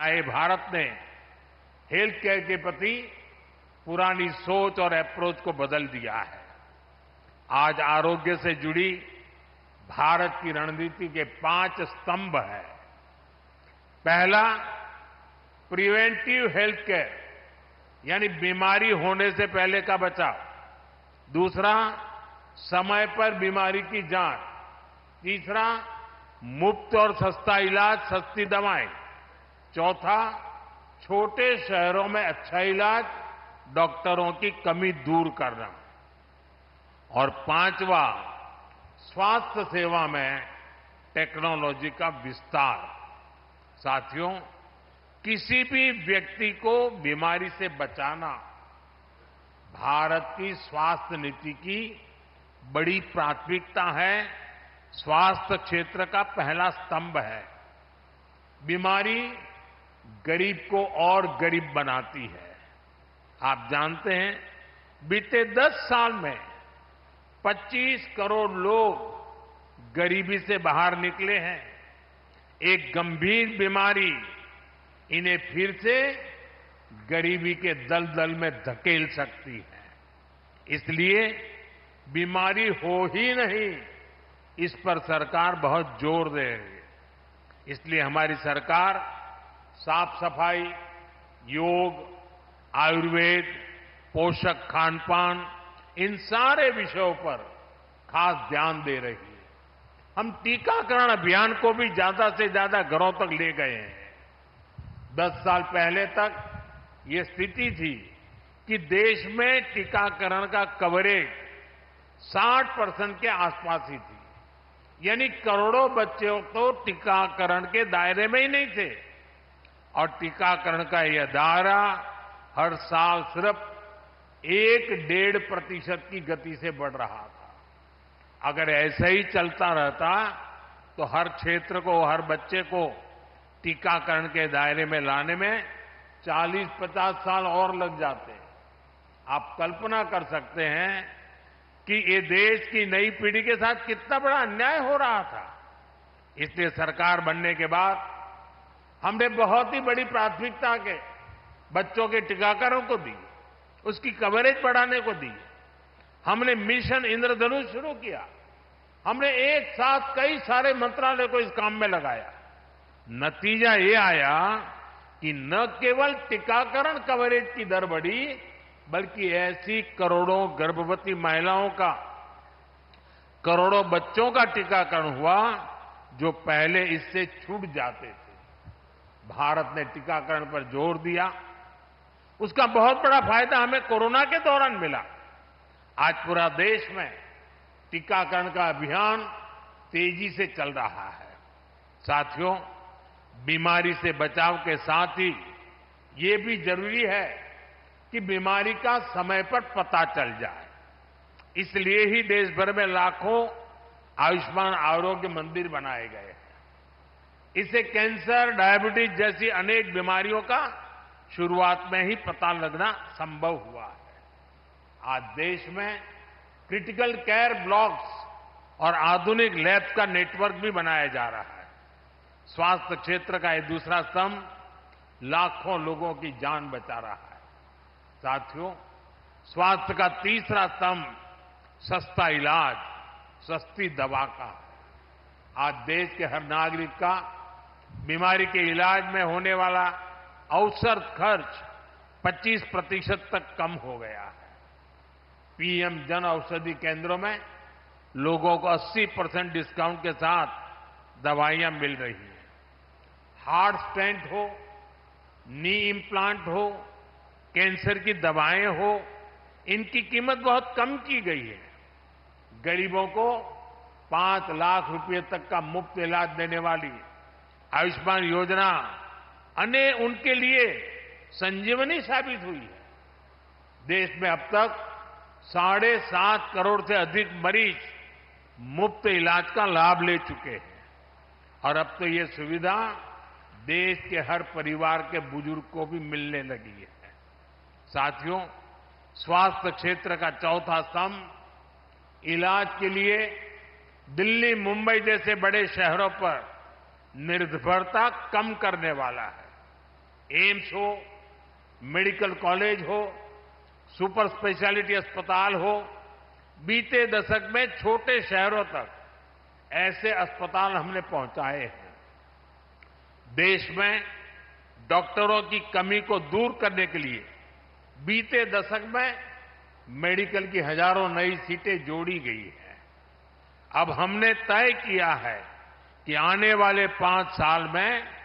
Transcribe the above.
नए भारत ने health care के प्रति पुरानी सोच और अप्रोच को बदल दिया है। आज आरोग्य से जुड़ी भारत की रणनीति के 5 स्तंभ हैं। पहला, प्रिवेंटिव हेल्थ केयर यानी बीमारी होने से पहले का बचाव। दूसरा, समय पर बीमारी की जांच। तीसरा, मुफ्त और सस्ता इलाज, सस्ती दवाएं। चौथा, छोटे शहरों में अच्छा इलाज, डॉक्टरों की कमी दूर करना। और पांचवा, स्वास्थ्य सेवा में टेक्नोलॉजी का विस्तार। साथियों, किसी भी व्यक्ति को बीमारी से बचाना भारत की स्वास्थ्य नीति की बड़ी प्राथमिकता है, स्वास्थ्य क्षेत्र का पहला स्तंभ है। बीमारी गरीब को और गरीब बनाती है। आप जानते हैं, बीते 10 साल में 25 करोड़ लोग गरीबी से बाहर निकले हैं। एक गंभीर बीमारी इन्हें फिर से गरीबी के दलदल में धकेल सकती है। इसलिए बीमारी हो ही नहीं, इस पर सरकार बहुत जोर दे रही है। इसलिए हमारी सरकार साफ सफाई, योग, आयुर्वेद, पोषक खान-पान, इन सारे विषयों पर खास ध्यान दे रही है। हम टीकाकरण अभियान को भी ज्यादा से ज्यादा घरों तक ले गए हैं। 10 साल पहले तक ये स्थिति थी कि देश में टीकाकरण का कवरेज 60% के आसपास ही थी। यानी करोड़ों बच्चे तो टीकाकरण के दायरे में ही नहीं थे। और टीकाकरण का यह दायरा हर साल सिर्फ 1-1.5% की गति से बढ़ रहा था। अगर ऐसा ही चलता रहता तो हर क्षेत्र को, हर बच्चे को टीकाकरण के दायरे में लाने में 40-50 साल और लग जाते। आप कल्पना कर सकते हैं कि ये देश की नई पीढ़ी के साथ कितना बड़ा अन्याय हो रहा था। इसलिए सरकार बनने के बाद हमने बहुत ही बड़ी प्राथमिकता के बच्चों के टीकाकरण को दी, उसकी कवरेज बढ़ाने को दी। हमने मिशन इंद्रधनुष शुरू किया। हमने एक साथ कई सारे मंत्रालय को इस काम में लगाया। नतीजा ये आया कि न केवल टीकाकरण कवरेज की दर बढ़ी, बल्कि ऐसी करोड़ों गर्भवती महिलाओं का, करोड़ों बच्चों का टीकाकरण हुआ जो पहले इससे छूट जाते थे। भारत ने टीकाकरण पर जोर दिया। उसका बहुत बड़ा फायदा हमें कोरोना के दौरान मिला। आज पूरा देश में टीकाकरण का अभियान तेजी से चल रहा है। साथियों, बीमारी से बचाव के साथ ही ये भी जरूरी है कि बीमारी का समय पर पता चल जाए। इसलिए ही देश भर में लाखों आयुष्मान आरोग्य मंदिर बनाए गए हैं। इससे कैंसर, डायबिटीज जैसी अनेक बीमारियों का शुरुआत में ही पता लगना संभव हुआ है। आज देश में क्रिटिकल केयर ब्लॉक्स और आधुनिक लैब्स का नेटवर्क भी बनाया जा रहा है। स्वास्थ्य क्षेत्र का ये दूसरा स्तंभ लाखों लोगों की जान बचा रहा है। साथियों, स्वास्थ्य का तीसरा स्तंभ सस्ता इलाज, सस्ती दवा का है। आज देश के हर नागरिक का बीमारी के इलाज में होने वाला औसत खर्च 25% तक कम हो गया है। पीएम जन औषधि केंद्रों में लोगों को 80% डिस्काउंट के साथ दवाइयां मिल रही हैं। हार्ट स्टेंट हो, नी इम्प्लांट हो, कैंसर की दवाएं हो, इनकी कीमत बहुत कम की गई है। गरीबों को 5 लाख रुपए तक का मुफ्त इलाज देने वाली आयुष्मान योजना उनके लिए संजीवनी साबित हुई है। देश में अब तक 7.5 करोड़ से अधिक मरीज मुफ्त इलाज का लाभ ले चुके हैं। और अब तो ये सुविधा देश के हर परिवार के बुजुर्ग को भी मिलने लगी है। साथियों, स्वास्थ्य क्षेत्र का चौथा स्तंभ इलाज के लिए दिल्ली, मुंबई जैसे बड़े शहरों पर निर्भरता कम करने वाला है। एम्स हो, मेडिकल कॉलेज हो, सुपर स्पेशलिटी अस्पताल हो, बीते दशक में छोटे शहरों तक ऐसे अस्पताल हमने पहुंचाए हैं। देश में डॉक्टरों की कमी को दूर करने के लिए बीते दशक में मेडिकल की हजारों नई सीटें जोड़ी गई हैं। अब हमने तय किया है कि आने वाले 5 साल में